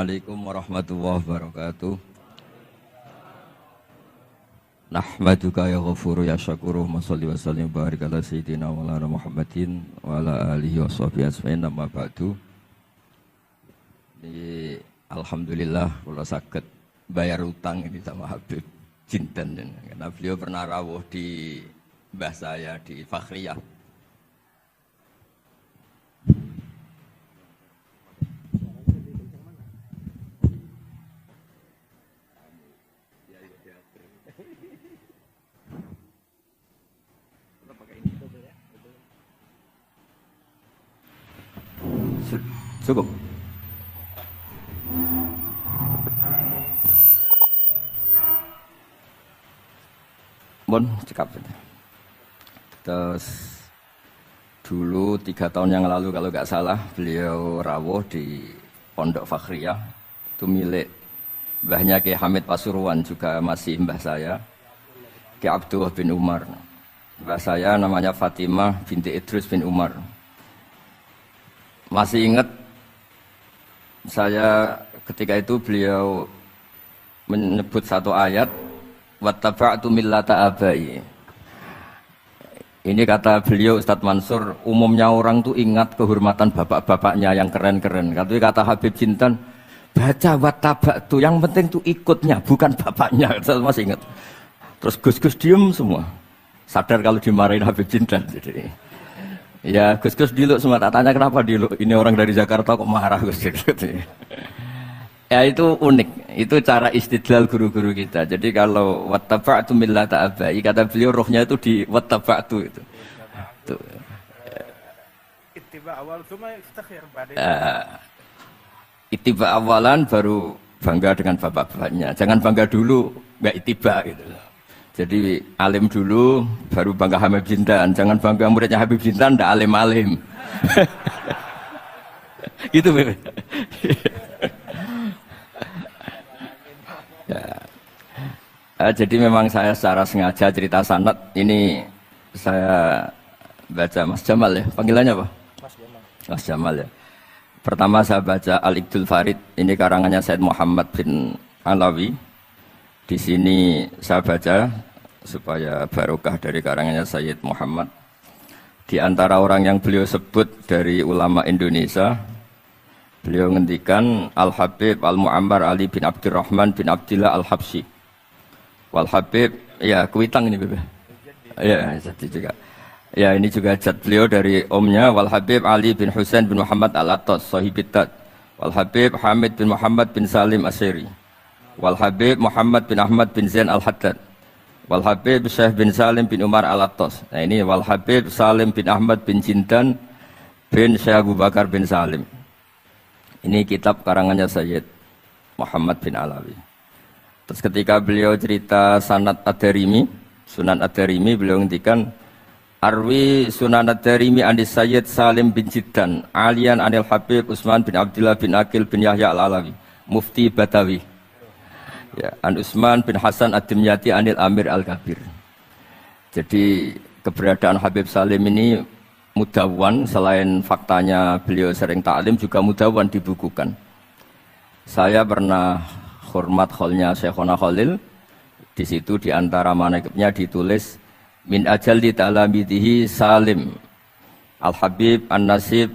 Assalamualaikum warahmatullahi wabarakatuh. Nahmaduka ya ghafuru ya syakuru wa salli wa sallim barik ala sayyidina wa ala Muhammadin wa ala alihi wa sahbihi asma'in amma ba'du. Alhamdulillah kalau sakit bayar utang ini sama Habib Jinten, karena beliau pernah rawuh di mbah saya di Fakhriyah. Cukup. Bon, cekap. Terus dulu 3 tahun yang lalu kalau nggak salah beliau rawuh di Pondok Fakhriyah, itu milik mbahnya Ki Hamid Pasuruan, juga masih mbah saya Ki Abdullah bin Umar. Mbah saya namanya Fatimah binti Idrus bin Umar. Masih ingat saya ketika itu beliau menyebut satu ayat, wattaba'tu millata abai. Ini kata beliau Ustadz Mansur, umumnya orang tuh ingat kehormatan bapak-bapaknya yang keren-keren. Tapi kata Habib Jinten, baca wattaba'tu, yang penting tuh ikutnya, bukan bapaknya. Saya masih ingat. Terus Gus-Gus diem semua. Sadar kalau dimarahin Habib Jinten. Jadi, ya Gus-Gus diluk semua, tak tanya kenapa diluk. Ini orang dari Jakarta kok marah Gus-Gus. Ya itu unik, itu cara istidlal guru-guru kita. Jadi kalau wattaba'tu millata abai, kata beliau rohnya itu di wattaba'tu itu. Ittiba awal cuma istakhir pada. Ittiba awalan baru bangga dengan bapak-bapaknya. Jangan bangga dulu, nggak ittiba gitu. Jadi alim dulu, baru bangga Habib Jinten. Jangan bangga muridnya Habib Jinten, ndak alim-alim. Gitu Beb. Ya. Jadi memang saya secara sengaja cerita sanad ini saya baca Mas Jamal ya, panggilannya apa? Mas Jamal ya. Pertama saya baca Al-Iqdul Farid, ini karangannya Said Muhammad bin Alawi. Di sini saya baca supaya barokah dari karangannya Sayyid Muhammad. Di antara orang yang beliau sebut dari ulama Indonesia, beliau ngendikan Al-Habib Al-Mu'ammar Ali bin Abdurrahman bin Abdillah Al-Habsyi. Wal-Habib, ya kuitang ini Bebe. Ya, jadi juga. Ya, ini juga jad beliau dari omnya Wal-Habib Ali bin Husain bin Muhammad Al-Attas, Sahibit Tad. Wal-Habib Hamid bin Muhammad bin Salim Asyiri. Wal-Habib Muhammad bin Ahmad bin Zain Al-Haddad. Wal-Habib Syekh bin Salim bin Umar Al-Attas. Nah ini Wal-Habib Salim bin Ahmad bin Jinten bin Syekh Abu Bakar bin Salim. Ini kitab karangannya Sayyid Muhammad bin Alawi. Terus ketika beliau cerita Sanad Ad-Darimi, Sunan Ad-Darimi, beliau ngendikan Arwi Sunan Ad-Darimi andis Sayyid Salim bin Jiddan, Alian anil Habib Utsman bin Abdillah bin Akil bin Yahya Al-Alawi, Mufti Batawi. Ya, An Utsman bin Hasan Ad-Dimyati anil Amir Al-Kabir. Jadi keberadaan Habib Salim ini mudawan, selain faktanya beliau sering taklim juga mudawan dibukukan. Saya pernah hormat kholnya Syekhona Khalil. Di situ di antara manaqibnya ditulis min ajalli ta'lamidhi Salim Al-Habib An-Nasib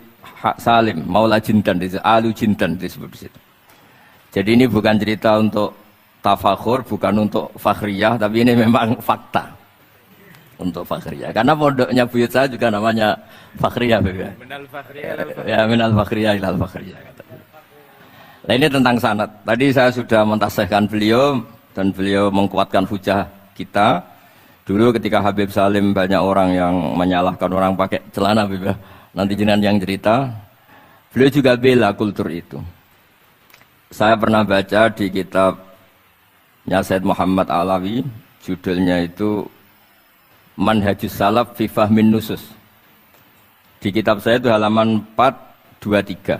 Salim Maula Jinten, Alu Jinten disebut di situ. Jadi ini bukan cerita untuk tafakhur, bukan untuk fakhriyah, tapi ini memang fakta. Untuk Fakhriyah, karena pondoknya buyut saya juga namanya Fakhriyah, Minal Fakhriyah ilal Fakhriyah. ya minal Fakhriyah ilal Fakhriyah. Nah ini tentang sanad. Tadi saya sudah mentasihkan beliau dan beliau menguatkan hujah kita. Dulu ketika Habib Salim banyak orang yang menyalahkan orang pakai celana, nanti jenengan yang cerita. Beliau juga bela kultur itu. Saya pernah baca di kitabnya Said Muhammad Alawi, judulnya itu Manhajus Salaf fi Fahmin Nusus. Di kitab saya itu halaman 423.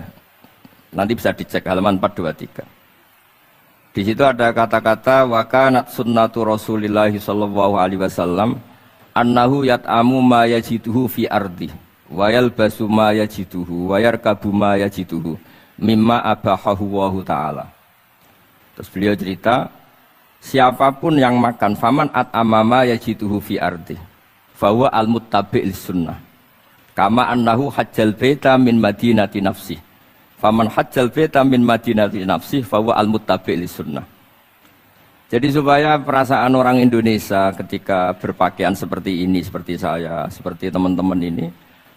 Nanti bisa dicek halaman 423. Di situ ada kata-kata wa kanat sunnatu Rasulillah sallallahu alaihi wasallam annahu yat'amu ma yajiduhu fi ardi wa yalbasu ma yajiduhu wa yarkabu ma yajiduhu mimma abahahu wa ta'ala. Terus beliau cerita, siapapun yang makan faman at'amama yajituhu fi ardi fahuwa al-muttabi' sunnah kama annahu hajjal baita min madinati nafsi faman hajjal baita min madinati nafsi fahuwa al-muttabi' sunnah. Jadi supaya perasaan orang Indonesia ketika berpakaian seperti ini, seperti saya, seperti teman-teman ini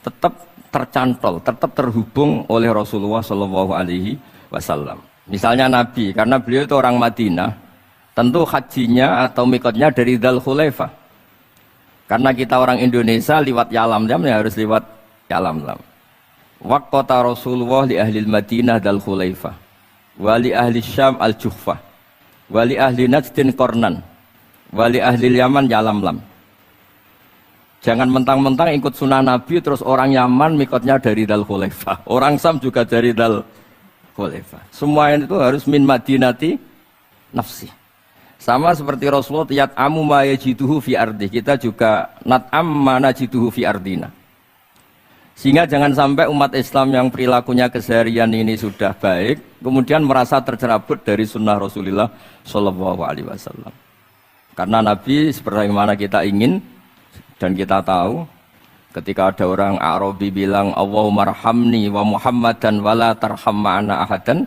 tetap tercantol, tetap terhubung oleh Rasulullah Shallallahu Alaihi Wasallam. Misalnya Nabi, karena beliau itu orang Madinah, tentu hajinya atau mikotnya dari Dzul Khulaifah. Karena kita orang Indonesia liwat Yalamlam ya harus liwat Yalamlam. Waqata Rasulullah li ahli Madinah Dzul Khulaifah, wa li ahli Syam al-Juhfah, wali ahli Najdin Kornan, wali ahli Yaman Yalamlam. Jangan mentang-mentang ikut sunnah Nabi terus orang Yaman mikotnya dari Dzul Khulaifah, orang Sam juga dari Dzul Khulaifah. Semua itu harus min madinati nafsi. Sama seperti Rasulullah tiyat amu ma yajiduhu fi ardi, kita juga nat'am ma najiduhu fi ardina. Sehingga jangan sampai umat Islam yang perilakunya keseharian ini sudah baik, kemudian merasa tercerabut dari sunnah Rasulullah Shallallahu Alaihi Wasallam. Karena Nabi sebagaimana kita ingin dan kita tahu, ketika ada orang Arabi bilang Allahumma arhamni wa Muhammadan wala tarham ma'ana ahadan,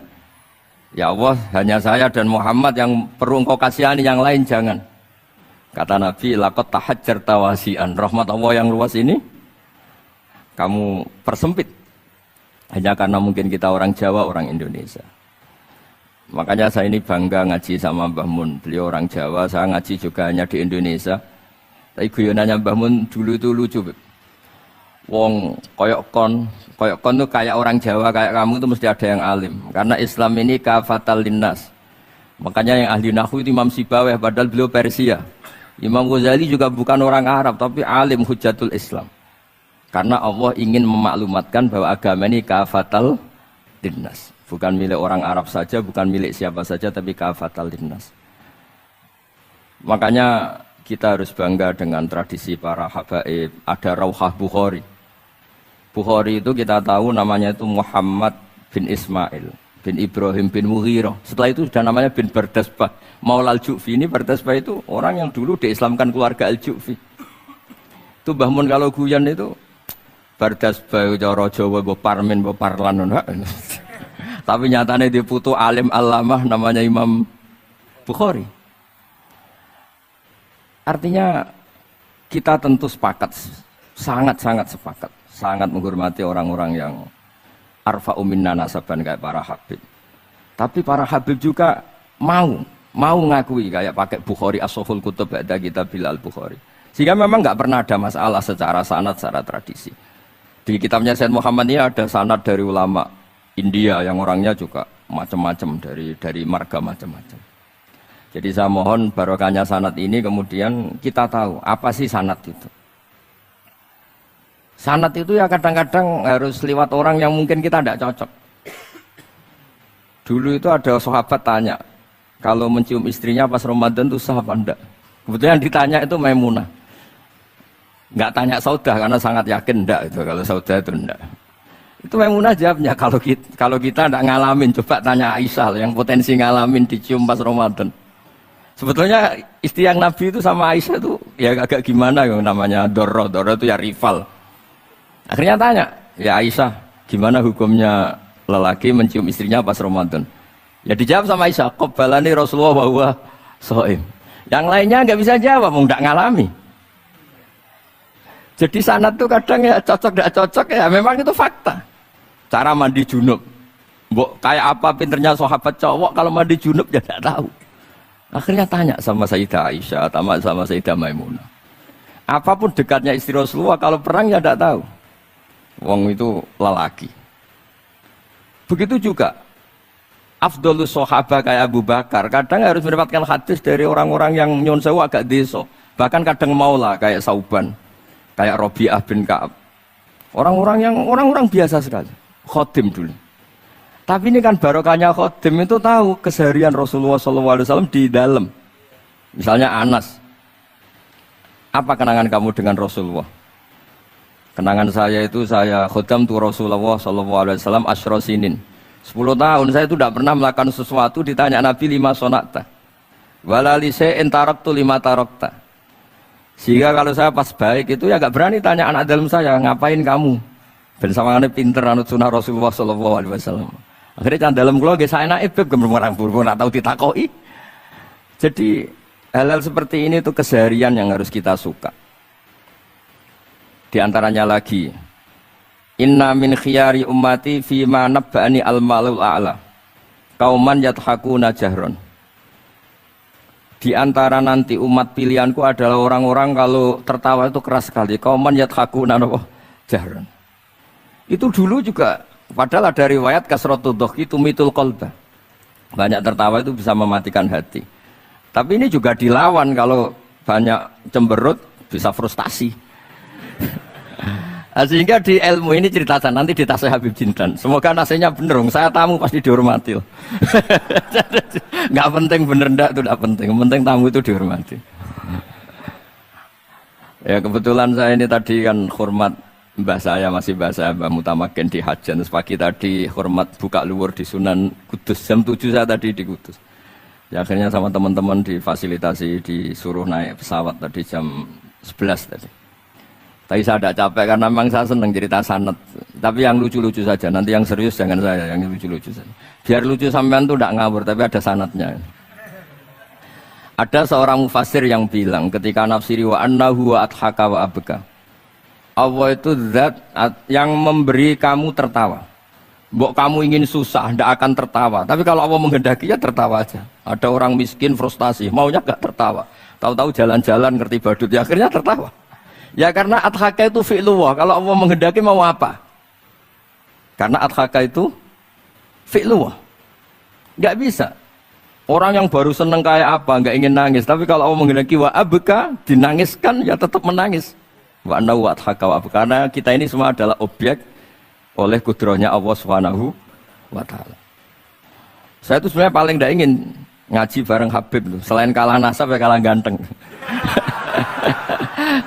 ya Allah hanya saya dan Muhammad yang perlu engkau kasihani, yang lain jangan. Kata Nabi, laqad tahajjarta wasi'an, rahmat Allah yang luas ini kamu persempit hanya karena mungkin kita orang Jawa, orang Indonesia. Makanya saya ini bangga ngaji sama Mbah Mun. Beliau orang Jawa, saya ngaji juga hanya di Indonesia. Tapi guyonannya Mbah Mun dulu itu lucu. Wong koyok kon tuh kayak orang Jawa, kayak kamu tuh mesti ada yang alim. Karena Islam ini kafatal linnas. Makanya yang ahli nahwu itu Imam Sibawayh, padahal beliau Persia. Imam Ghazali juga bukan orang Arab, tapi alim hujatul Islam. Karena Allah ingin memaklumatkan bahwa agama ini kafatal linnas, bukan milik orang Arab saja, bukan milik siapa saja, tapi kafatal linnas. Makanya kita harus bangga dengan tradisi para habaib. Ada Rauhah Bukhari. Bukhari itu kita tahu namanya itu Muhammad bin Ismail bin Ibrahim bin Mughirah. Setelah itu sudah namanya bin Bardasbah. Maula al-Ju'fi, ini Bardasbah itu orang yang dulu diislamkan keluarga al-Ju'fi. Itu Mbah Mun kalau guyon itu Bardasbah cara Jawa mbok parmin mbok parlan. Tapi nyatanya dia putu alim alamah namanya Imam Bukhari. Artinya kita tentu sepakat, sangat-sangat sepakat, sangat menghormati orang-orang yang arfa'u minna nasaban kayak para habib. Tapi para habib juga mau ngakui kayak pakai Bukhari as-Sahihul Kutub ada kitab Bilal Bukhari. Sehingga memang nggak pernah ada masalah secara sanad, secara tradisi. Di kitabnya Sayyid Muhammad ini ada sanad dari ulama India yang orangnya juga macam-macam dari marga macam-macam. Jadi saya mohon barokahnya sanad ini kemudian kita tahu apa sih sanad itu. Sanad itu ya kadang-kadang harus lewat orang yang mungkin kita tidak cocok. Dulu itu ada sahabat tanya, kalau mencium istrinya pas Ramadan itu sah apa enggak? Kebetulan ditanya itu Maimunah. Enggak tanya Saudah karena sangat yakin enggak itu, kalau Saudah itu enggak. Itu Maimunah jawabnya, kalau kita enggak ngalamin, coba tanya Aisyah yang potensi ngalamin dicium pas Ramadan. Sebetulnya istri yang Nabi itu sama Aisyah itu ya agak gimana yang namanya Doro itu ya rival. Akhirnya tanya, ya Aisyah, gimana hukumnya lelaki mencium istrinya pas Ramadan? Ya dijawab sama Aisyah, qabbalani Rasulullah bahwa shaim. Yang lainnya nggak bisa jawab, nggak ngalami. Jadi sanad tuh kadang ya cocok nggak cocok ya, memang itu fakta. Cara mandi junub, kayak apa pinternya sahabat cowok kalau mandi junub ya nggak tahu. Akhirnya tanya sama Sayyidah Aisyah, sama Sayyidah Maimunah. Apapun dekatnya istri Rasulullah, kalau perang ya nggak tahu. Wong itu lelaki. Begitu juga afdhalus sahabah kayak Abu Bakar, kadang harus mendapatkan hadis dari orang-orang yang nyon sewu agak deso. Bahkan kadang maula kayak Sauban, kayak Rabi'ah bin Ka'ab. Orang-orang biasa sekali. Khodim dulu. Tapi ini kan barokahnya khodim itu tahu keseharian Rasulullah SAW di dalam. Misalnya Anas. Apa kenangan kamu dengan Rasulullah? Kenangan saya itu saya khodam tu Rasulullah SAW asyra sinin. 10 tahun saya itu tidak pernah melakukan sesuatu, ditanya Nabi lima sonata. Walalise entaraktu lima tarokta. Sehingga kalau saya pas baik itu ya gak berani tanya anak dalam saya, ngapain kamu? Ben sawangane pinter anut sunah Rasulullah sallallahu alaihi wasallam. Akhirnya can dalam kula nggih saenake beb gemerang burung ora tau ditakoki. Jadi hal-hal seperti ini itu keseharian yang harus kita suka. Di antaranya lagi, inna min khiyari ummati fima nabba'ani al-malul a'la. Kauman yathakuna jahron. Di antara nanti umat pilihanku adalah orang-orang kalau tertawa itu keras sekali. Kauman yathakuna jahron. Itu dulu juga, padahal ada riwayat kasratud dhahki tumitul qalba. Banyak tertawa itu bisa mematikan hati. Tapi ini juga dilawan, kalau banyak cemberut bisa frustasi. Sehingga di ilmu ini ceritakan nanti di tasnya Habib Jindan. Semoga nasinya bener, saya tamu pasti dihormati. Nggak penting bener ndak itu nggak penting. Yang penting tamu itu dihormati. Ya kebetulan saya ini tadi kan hormat mbah saya, masih mbah saya Mbah Mutamakin di Hajan. Terus pagi tadi hormat buka luar di Sunan Kudus. Jam 7 saya tadi di Kudus. Ya akhirnya sama teman-teman difasilitasi, disuruh naik pesawat tadi jam 11 tadi. Tapi saya tidak capek karena memang saya senang cerita sanad. Tapi yang lucu-lucu saja, nanti yang serius jangan saya, yang lucu-lucu saja. Biar lucu sampean tuh tidak ngawur, tapi ada sanadnya. Ada seorang mufassir yang bilang ketika nafsiri wa annahu wa adhaka wa abka. Allah itu zat yang memberi kamu tertawa. Mbok kamu ingin susah, tidak akan tertawa. Tapi kalau Allah menghendaki ya tertawa aja. Ada orang miskin frustasi, maunya gak tertawa. Tahu-tahu jalan-jalan ngerti badut, ya akhirnya tertawa. Ya karena adhaka itu fi'lullah. Kalau Allah menghendaki mau apa? Karena adhaka itu fi'lullah. Gak bisa. Orang yang baru seneng kayak apa, gak ingin nangis. Tapi kalau Allah menghendaki wa abka, dinangiskan ya tetap menangis. Wa annahu wa adhaka wa abka. Karena kita ini semua adalah objek oleh kudrahnya Allah Subhanahu wa ta'ala. Saya itu sebenarnya paling tidak ingin ngaji bareng Habib tuh. Selain kalah nasab ya kalah ganteng.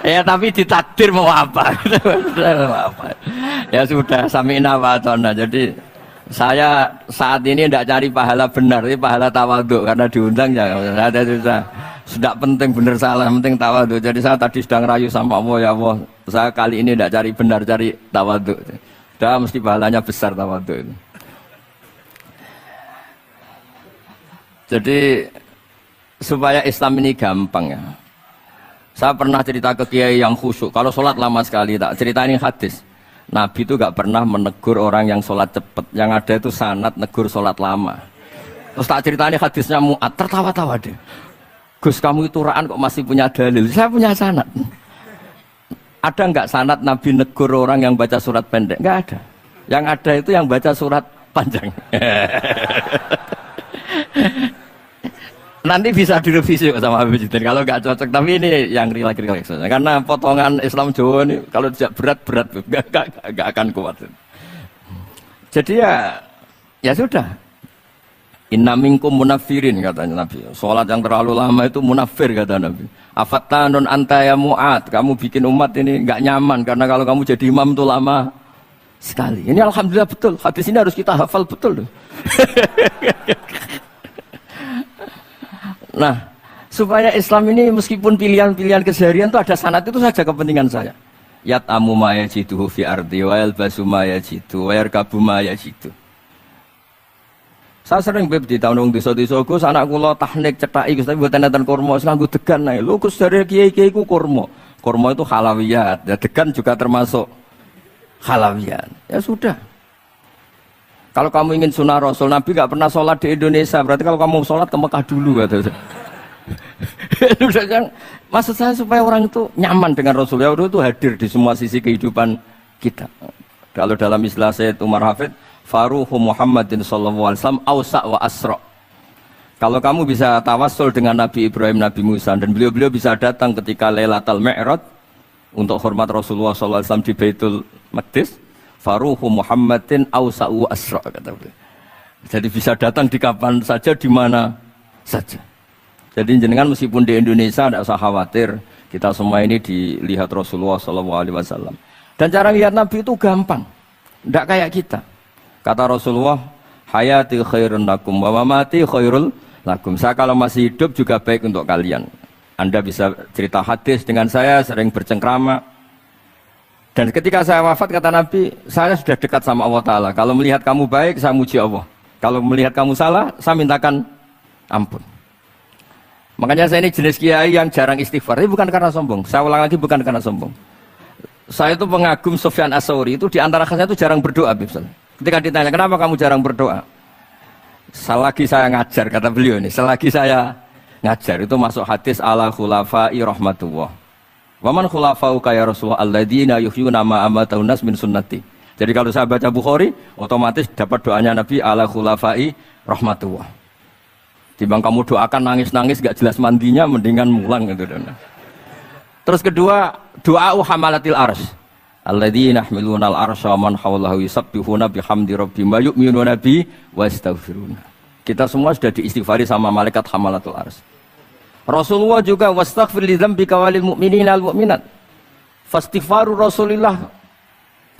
Ya tapi ditakdir mau apa? Ya sudah sami'na wa ata'na. Jadi saya saat ini tidak cari pahala benar, tapi pahala tawadhu karena diundang ya. Saya sudah penting benar salah, penting tawadhu. Jadi saya tadi sedang rayu sama Allah, ya Allah, saya kali ini tidak cari benar, cari tawadhu. Sudah mesti pahalanya besar tawadhu itu. Jadi supaya Islam ini gampang ya. Saya pernah cerita ke kiai yang khusyuk. Kalau sholat lama sekali, tak cerita ini hadis. Nabi itu gak pernah menegur orang yang sholat cepat. Yang ada itu sanad negur sholat lama. Terus tak cerita ini hadisnya Mu'ad, tertawa-tawa deh. Gus kamu itu raan kok masih punya dalil. Saya punya sanad. Ada nggak sanad Nabi negur orang yang baca surat pendek? Nggak ada. Yang ada itu yang baca surat panjang. Nanti bisa direvisi sama Habib Jitin kalau nggak cocok. Tapi ini yang rileks saja. Karena potongan Islam Jawa ini kalau tidak berat nggak akan kuat. Jadi ya sudah. Inna minkum munafirin katanya Nabi. Sholat yang terlalu lama itu munafir kata Nabi. Afattanun anta ya Mu'ad. Kamu bikin umat ini nggak nyaman karena kalau kamu jadi imam itu lama sekali. Ini alhamdulillah betul. Hadis ini harus kita hafal betul. Nah, supaya Islam ini meskipun pilihan-pilihan keseharian itu ada sanad itu saja kepentingan saya. Yat'amu ma yajiduhu fi ardi wa yalbasu ma yajidu wa yarkabu ma yajidu. Saya sering beb di tahun desa-desa Gus anak kula tahnik cethaki Gus tapi mboten enten kurma wis nganggo degan ae. Lho Gus dari kiai-kiai ku kurma. Kurma itu halawiyat. Ya degan juga termasuk halawiyat. Ya sudah. Kalau kamu ingin sunnah Rasul, Nabi gak pernah sholat di Indonesia. Berarti kalau kamu sholat ke Mekah dulu kata. Maksud saya supaya orang itu nyaman dengan Rasul. Ya itu hadir di semua sisi kehidupan kita. Kalau dalam istilah Sayyid Umar Hafid, Faruhu Muhammadin sallallahu alaihi wasallam awsa' wa asra'. Kalau kamu bisa tawassul dengan Nabi Ibrahim, Nabi Musa dan beliau-beliau bisa datang ketika Lailatul Mi'raj untuk hormat Rasulullah sallallahu alaihi wasallam di Baitul Maqdis, Faruhu Muhammadin awsa' wa asra' kata beliau. Jadi bisa datang di kapan saja di mana saja. Jadi jenengan meskipun di Indonesia tidak usah khawatir, kita semua ini dilihat Rasulullah sallallahu alaihi wasallam. Dan cara lihat Nabi itu gampang. Tidak kayak kita. Kata Rasulullah, hayati khairun lakum wa mamati khairul lakum. Saya kalau masih hidup juga baik untuk kalian. Anda bisa cerita hadis dengan saya, sering bercengkrama. Dan ketika saya wafat kata Nabi, saya sudah dekat sama Allah Ta'ala. Kalau melihat kamu baik, saya muji Allah. Kalau melihat kamu salah, saya mintakan ampun. Makanya saya ini jenis kiai yang jarang istighfar. Ini bukan karena sombong. Saya ulang lagi, bukan karena sombong. Saya itu pengagum Sufyan As-Tsauri, itu diantara khasnya itu jarang berdoa. Ketika ditanya, kenapa kamu jarang berdoa? Selagi saya ngajar, kata beliau ini, selagi saya ngajar, itu masuk hadis ala khulafa'i rahmatullah. Waman khulafa'u kaya Rasulullah alladhina yuhyuna ma amatahun nas min sunnati. Jadi kalau saya baca Bukhari, otomatis dapat doanya Nabi ala khulafa'i rahmatullah. Timbang kamu doakan nangis-nangis gak jelas mandinya, mendingan mulang gitu. Terus kedua, doa hamalatil arsy. Alladzina yahmiluna al-arsya wa man hawlahu yusabbihuna bihamdi rabbihim wa yu'minuna bi wa yastaghfiruna. Kita semua sudah diistighfari sama malaikat hamalatul arsy. Rasulullah juga wastaghfir li dzambika walil mu'minina wal mu'minat. Fastighfaru Rasulillah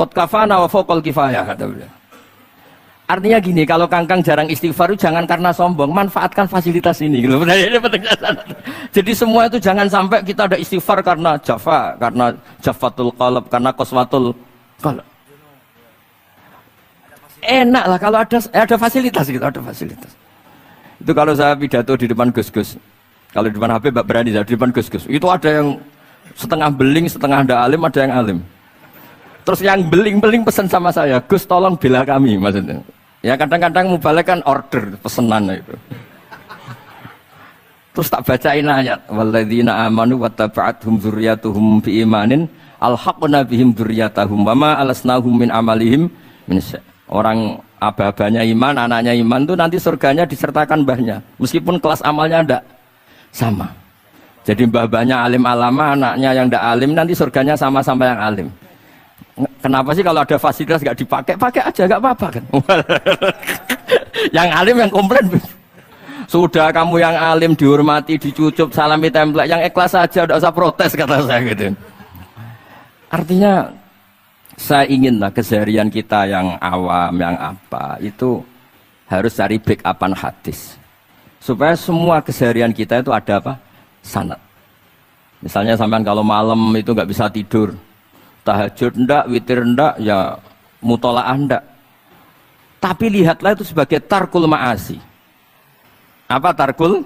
qad kafana wa fawqal kifayah, kata beliau. Artinya gini, kalau Kangkang jarang istighfar jangan karena sombong, manfaatkan fasilitas ini. Jadi semua itu jangan sampai kita ada istighfar karena jafa, karena jafatul qalb, karena qaswatul qalb. Enak lah kalau ada fasilitas gitu, ada fasilitas. Itu kalau saya pidato di depan Gus-Gus. Kalau di depan Habib Mbak berani, di depan Gus-Gus. Itu ada yang setengah beling, setengah ada alim, ada yang alim. Terus yang beling-beling pesan sama saya, Gus tolong bela kami maksudnya. Ya kadang-kadang mubalek kan order pesenan itu. Terus tak bacain ayat, walladzina amanu wattaba'athum dzurriyyatuhum biimanin alhaqna bihim dzurriyyatahum wama alasnahum min amalihim min syai'. Orang aba-abanya iman, anaknya iman itu nanti surganya disertakan mbahnya, meskipun kelas amalnya ndak sama. Jadi mbah-mbahnya alim alama, anaknya yang ndak alim nanti surganya sama-sama yang alim. Kenapa sih kalau ada fasilitas nggak dipakai? Pakai aja, nggak apa-apa kan? Yang alim yang komplain. Sudah kamu yang alim dihormati, dicucup, salami template, yang ikhlas saja, tidak usah protes kata saya gitu. Artinya saya inginlah keseharian kita yang awam, yang apa itu harus cari backupan hadis supaya semua keseharian kita itu ada apa? Sanad. Misalnya sampean kalau malam itu nggak bisa tidur. Tahajud ndak, witir ndak, ya mutolaah ndak. Tapi lihatlah itu sebagai tarkul ma'asi. Apa tarkul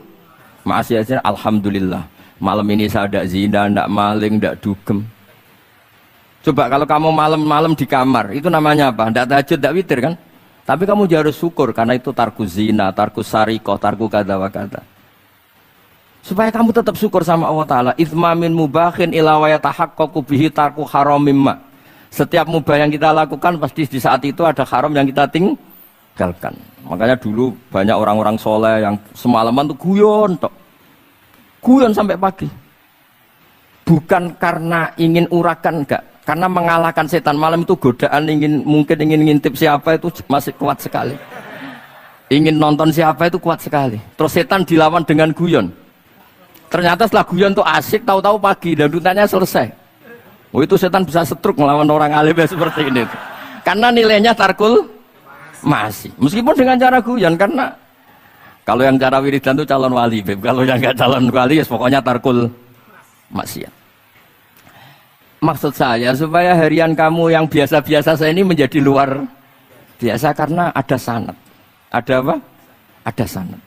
ma'asi? Alhamdulillah. Malam ini saya ndak zina, ndak maling, ndak dugem. Coba kalau kamu malam-malam di kamar, itu namanya apa? Ndak tahajud, ndak witir kan? Tapi kamu harus syukur karena itu tarku zina, tarku sarikoh, tarku kada wa kada. Supaya kamu tetap syukur sama Allah Ta'ala. Ithmamin mubahin ila wa yatahaqqaqu bihi tarku haramim ma. Setiap mubah yang kita lakukan pasti di saat itu ada haram yang kita tinggalkan. Makanya dulu banyak orang-orang soleh yang semalaman tuh guyon tok. Guyon sampai pagi. Bukan karena ingin urakan, enggak. Karena mengalahkan setan. Malam itu godaan mungkin ingin ngintip siapa itu masih kuat sekali. Ingin nonton siapa itu kuat sekali. Terus setan dilawan dengan guyon. Ternyata setelah guyon tuh asik, tahu-tahu pagi dan dutanya selesai. Oh itu setan bisa setruk melawan orang alim seperti ini. Karena nilainya tarkul masih. Meskipun dengan cara guyon, karena kalau yang cara wiridan itu calon wali, Beb. Kalau yang nggak calon wali, ya pokoknya tarkul maksiat. Maksud saya supaya harian kamu yang biasa-biasa saya ini menjadi luar biasa karena ada sanad. Ada apa? Ada sanad.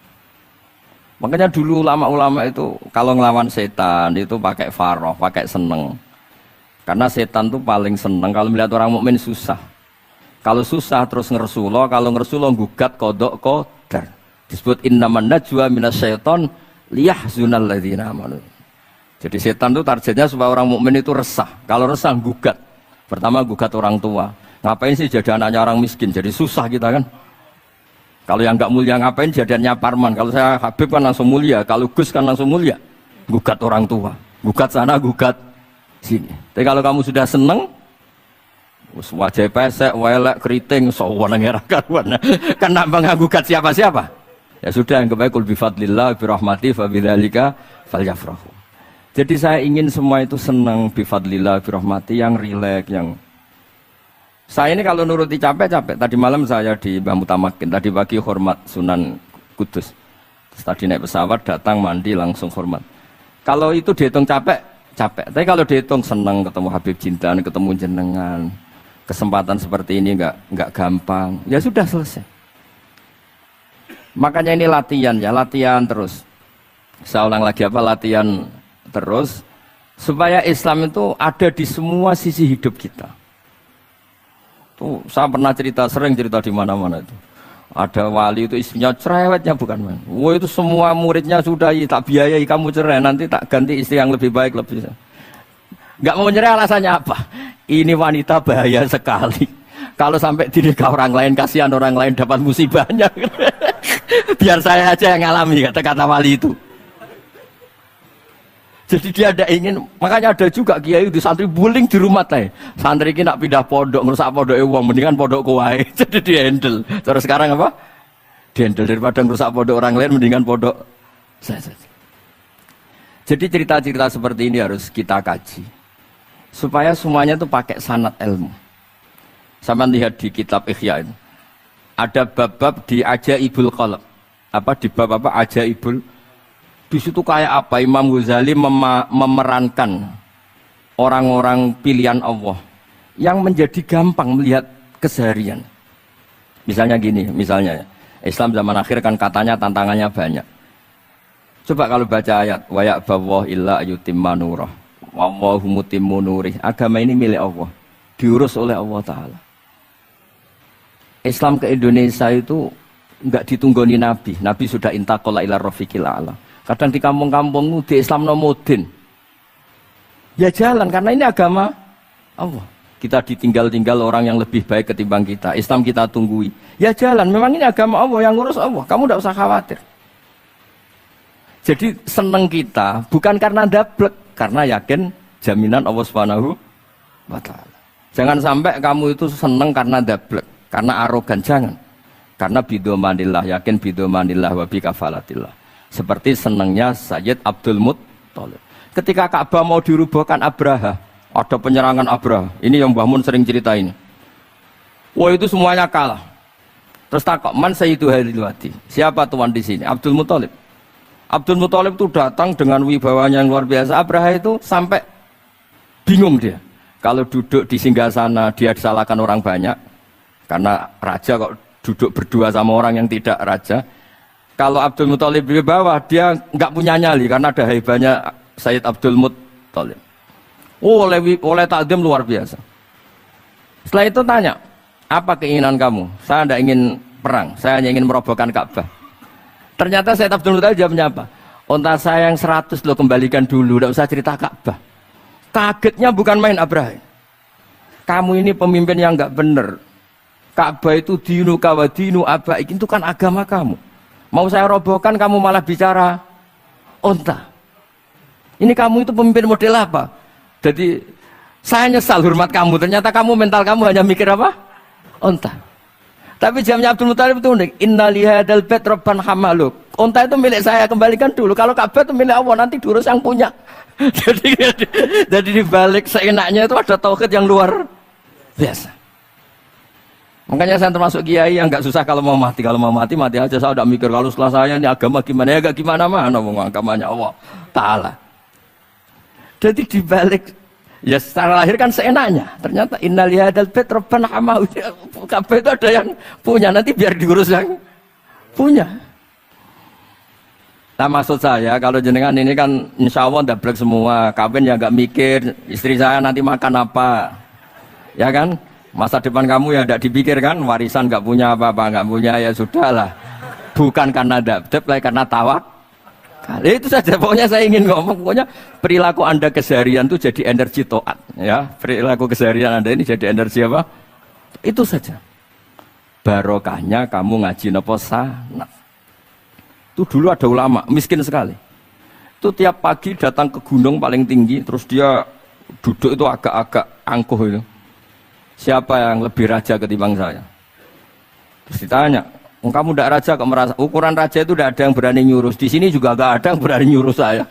Makanya dulu ulama-ulama itu kalau ngelawan setan itu pakai faroh, pakai seneng. Karena setan tuh paling seneng kalau melihat orang mukmin susah. Kalau susah terus ngersulo, kalau ngersulo gugat kodok qadar. Disebut innaman najwa minasyaiton liyahzunal ladzina amanu. Jadi setan tuh targetnya supaya orang mukmin itu resah. Kalau resah gugat. Pertama gugat orang tua. Ngapain sih jadi anaknya orang miskin? Jadi susah kita kan. Kalau yang nggak mulia ngapain jadiannya Parman? Kalau saya Habib kan langsung mulia, kalau Gus kan langsung mulia. Gugat orang tua, gugat sana, gugat sini. Tapi kalau kamu sudah seneng, wajah pesek, welek, keriting, sawan ngerah karuan. Kan nambah gugat siapa-siapa? Ya sudah, yang kebaik kul bifadlillah, birahmati, fabidzalika falyafrahu. Jadi saya ingin semua itu senang bifadlillah, birahmati, yang rileks, yang Saya ini kalau nuruti capek-capek. Tadi malam saya di Mbah Mutamakin, tadi pagi hormat Sunan Kudus. Terus tadi naik pesawat, datang mandi langsung hormat. Kalau itu dihitung capek, capek. Tapi kalau dihitung senang ketemu Habib Jintan, ketemu jenengan. Kesempatan seperti ini nggak gampang. Ya sudah selesai. Makanya ini latihan ya, latihan terus. Saya ulang lagi apa, latihan terus. Supaya Islam itu ada di semua sisi hidup kita. Tuh, saya pernah cerita, sering cerita di mana-mana itu. Ada wali itu istrinya cerewetnya bukan main. Wah itu semua muridnya sudah tak biayai kamu cerai, nanti tak ganti istri yang lebih baik lebih. Nggak mau cerai alasannya apa? Ini wanita bahaya sekali. Kalau sampai dinikah orang lain, kasihan orang lain dapat musibahnya. Biar saya aja yang ngalami kata-kata wali itu. Jadi dia ada ingin, makanya ada juga kiai di santri buling di rumah teh. Santri ini nak pindah pondok, ngerusak pondok uang, mendingan pondok kuai. Jadi dia handle. Terus sekarang apa? Dia handle daripada ngerusak pondok orang lain, mendingan pondok saya saja. Jadi cerita-cerita seperti ini harus kita kaji, supaya semuanya itu pakai sanad ilmu. Sama lihat di kitab Ihya itu, ada bab-bab di Ajaibul Qalb. Apa di bab apa Ajaibul? Di situ kayak apa Imam Ghazali memerankan orang-orang pilihan Allah yang menjadi gampang melihat keseharian. Misalnya gini, misalnya Islam zaman akhir kan katanya tantangannya banyak. Coba kalau baca ayat wa ya'ballahu illa yutimma nurah wallahu mutimmu nurih. Agama ini milik Allah, diurus oleh Allah Ta'ala. Islam ke Indonesia itu enggak ditunggoni Nabi. Nabi sudah intaqala ila rafiqil a'la. Kadang di kampung-kampung di Islam nomodin. Ya jalan karena ini agama Allah. Kita ditinggal-tinggal orang yang lebih baik ketimbang kita. Islam kita tunggui. Ya jalan, memang ini agama Allah yang ngurus Allah. Kamu tidak usah khawatir. Jadi seneng kita bukan karena dablek, karena yakin jaminan Allah Subhanahu wa Ta'ala. Jangan sampai kamu itu seneng karena dablek, karena arogan, jangan. Karena bidomanillah, yakin bidomanillah wa bikafalatillah. Seperti senangnya Sayyid Abdul Muttalib. Ketika Ka'bah mau dirubuhkan Abraha, ada penyerangan Abraha. Ini yang Mbah Mun sering cerita ini. Wah itu semuanya kalah. Terus takok, man Sayyidu Hadil Wadi. Siapa tuan di sini? Abdul Muttalib. Abdul Muttalib itu datang dengan wibawanya yang luar biasa. Abraha itu sampai bingung dia. Kalau duduk di singgasana dia disalahkan orang banyak. Karena raja kok duduk berdua sama orang yang tidak raja. Kalau Abdul Muttalib di bawah, dia nggak punya nyali karena ada haibahnya Sayyid Abdul Muttalib. Oh, oleh takdim luar biasa. Setelah itu tanya, apa keinginan kamu? Saya tidak ingin perang, saya hanya ingin merobohkan Ka'bah. Ternyata Sayyid Abdul Muttalib jawabnya apa? Unta saya yang 100 lo kembalikan dulu, tidak usah cerita Ka'bah. Kagetnya bukan main Abraha. Kamu ini pemimpin yang nggak benar. Ka'bah itu dinu kawadinu abaik, itu kan agama kamu. Mau saya robohkan kamu malah bicara onta. Ini kamu itu pemimpin model apa? Jadi saya nyesal hormat kamu. Ternyata kamu mental kamu hanya mikir apa? Onta. Tapi jamnya Abdul Muttalib itu unik. Inna lihadal bait rabban hamaluk. Onta itu milik saya, kembalikan dulu. Kalau Ka'bah itu milik Allah, nanti diurus yang punya. jadi dibalik seenaknya itu ada tauhid yang luar biasa. Makanya saya termasuk kiai yang nggak susah kalau mau mati. Kalau mau mati, mati aja. Saya udah mikir kalau setelah saya ini agama gimana ya, gak gimana mana mau agamanya Allah Ta'ala. Jadi dibalik ya secara lahir kan seenaknya. Ternyata innal hadal bait rabbana hamahu. Kabeh itu ada yang punya, nanti biar diurus yang punya. Nah maksud saya kalau jenengan ini kan insya Allah dablek semua. Kawin ya nggak mikir istri saya nanti makan apa, ya kan? Masa depan kamu ya tidak dipikirkan, warisan nggak punya apa-apa, nggak punya ya sudahlah. Bukan karena dapet, karena tawakal. Itu saja pokoknya saya ingin ngomong, pokoknya perilaku Anda keseharian itu jadi energi toat, ya. Perilaku keseharian Anda ini jadi energi apa? Itu saja. Barokahnya kamu ngaji nopo sanad. Itu dulu ada ulama miskin sekali. Itu tiap pagi datang ke gunung paling tinggi, terus dia duduk itu agak-agak angkuh itu. Siapa yang lebih raja ketimbang saya? Terus ditanya, kamu tidak raja kok merasa? Ukuran raja itu tidak ada yang berani nyurus. Di sini juga tidak ada yang berani nyurus saya.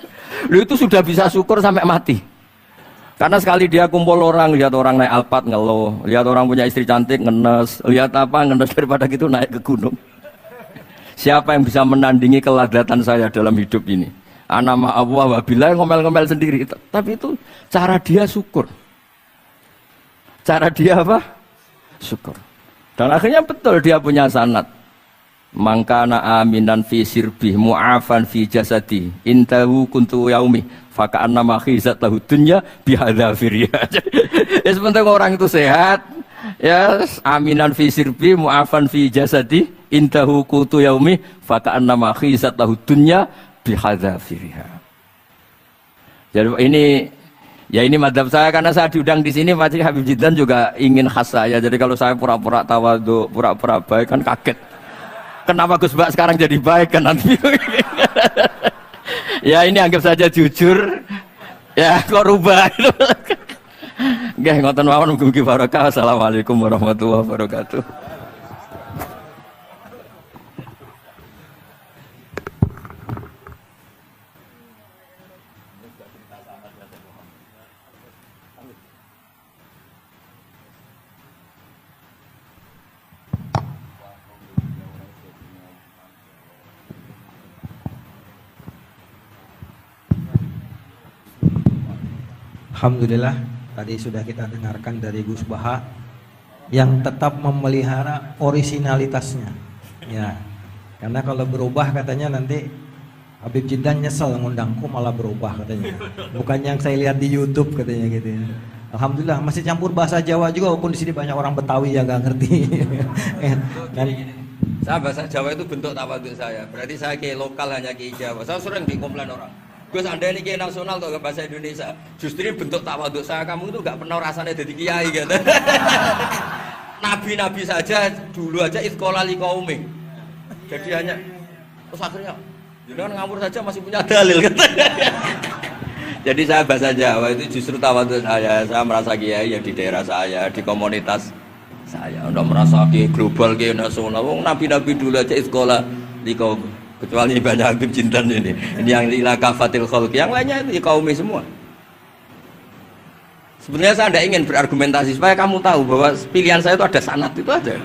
Lu itu sudah bisa syukur sampai mati. Karena sekali dia kumpul orang, lihat orang naik Alphard ngeluh, lihat orang punya istri cantik ngenes, lihat apa ngenes daripada gitu naik ke gunung. Siapa yang bisa menandingi keladatan saya dalam hidup ini? Ana ma'allah wabillah ngomel-ngomel sendiri. Tapi itu cara dia syukur. Cara dia apa? Syukur. Dan akhirnya betul dia punya sanad. Mangkana aminan fi sirbih mu'afan fi jasadi intahu kuntu yaumi faka'anna ma khizat lahu dunya bihadzafiriya. Ya sebentar orang itu sehat, ya aminan fi sirbi mu'afan fi jasadi intahu kuntu yaumi faka'anna ma khizat lahu dunya bihadzafiriha. Jadi ini madhab saya, karena saya diundang di sini Pak Habib Jiddan juga ingin khas saya. Jadi kalau saya pura-pura tawadhu, pura-pura baik kan kaget. Kenapa Gus Bak sekarang jadi baik kan nanti? Ya ini anggap saja jujur. Ya kok rubah itu. Nggih ngoten mawon mugi-mugi barokah. Assalamualaikum warahmatullahi wabarakatuh. Alhamdulillah, tadi sudah kita dengarkan dari Gus Baha yang tetap memelihara orisinalitasnya. Ya, karena kalau berubah katanya nanti Habib Jiddan nyesel ngundangku malah berubah katanya. Bukan yang saya lihat di YouTube katanya gitu ya. Alhamdulillah masih campur bahasa Jawa juga walaupun di sini banyak orang Betawi yang gak ngerti. Dan saya bahasa Jawa itu bentuk tawadhu saya. Berarti saya kayak lokal hanya kayak Jawa. Saya sering dikomplain orang. Gus Anda ini kiai nasional atau bahasa Indonesia. Justru ini bentuk tawadhu saya. Kamu itu nggak pernah rasanya jadi kiai gitu. Nabi-nabi saja dulu aja iskola li kaumi. Jadi hanya terus akhirnya jangan ngawur saja masih punya dalil gitu. Jadi saya bahasa Jawa itu justru tawadhu saya. Saya merasa kiai ya di daerah saya, di komunitas saya. Udah merasa kiai global, kiai nasional. Nabi-nabi dulu aja iskola li kaumi. Kecuali banyak Habib Jiddan ini yang ila kafatil khalq, yang lainnya itu kaumi semua. Sebenarnya saya tidak ingin berargumentasi supaya kamu tahu bahwa pilihan saya itu ada sanad itu aja.